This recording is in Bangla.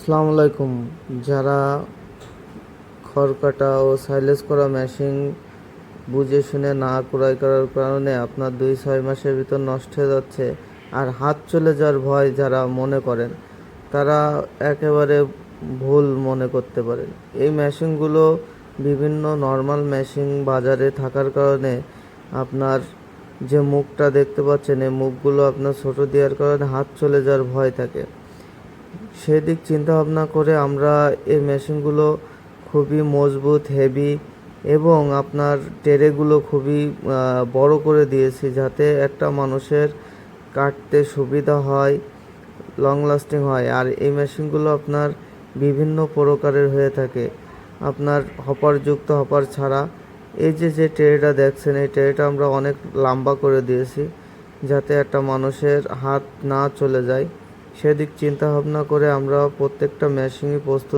আসসালামু আলাইকুম। যারা খড় কাটা ও সাইলেজ করা মেশিন বুঝে শুনে না ক্রয় করার কারণে আপনার 2-6 মাসের ভিতর নষ্ট হয়ে যাচ্ছে আর হাত চলে যাওয়ার ভয় যারা মনে করেন, তারা একেবারে ভুল মনে করতে পারেন। এই মেশিনগুলো বিভিন্ন নর্মাল মেশিন বাজারে থাকার কারণে আপনার যে মুখটা দেখতে পাচ্ছেন, এই মুখগুলো আপনার ছোট দেওয়ার কারণে হাত চলে যাওয়ার ভয় থাকে। সেদিক চিন্তা ভাবনা করে আমরা এই মেশিনগুলো খুবই মজবুত, হেভি এবং আপনার ট্রেগুলো খুবই বড় করে দিয়েছি, যাতে একটা মানুষের কাটতে সুবিধা হয়, লং লাস্টিং হয়। আর এই মেশিনগুলো আপনার বিভিন্ন প্রকারের হয়ে থাকে, আপনার হপারযুক্ত, হপার ছাড়া। এই যে ট্রেটা দেখছেন, এই ট্রেটা আমরা অনেক লম্বা করে দিয়েছি, যাতে একটা মানুষের হাত না চলে যায়। সেদিক চিন্তা ভাবনা করে আমরা প্রত্যেকটা মেশিনই প্রস্তুত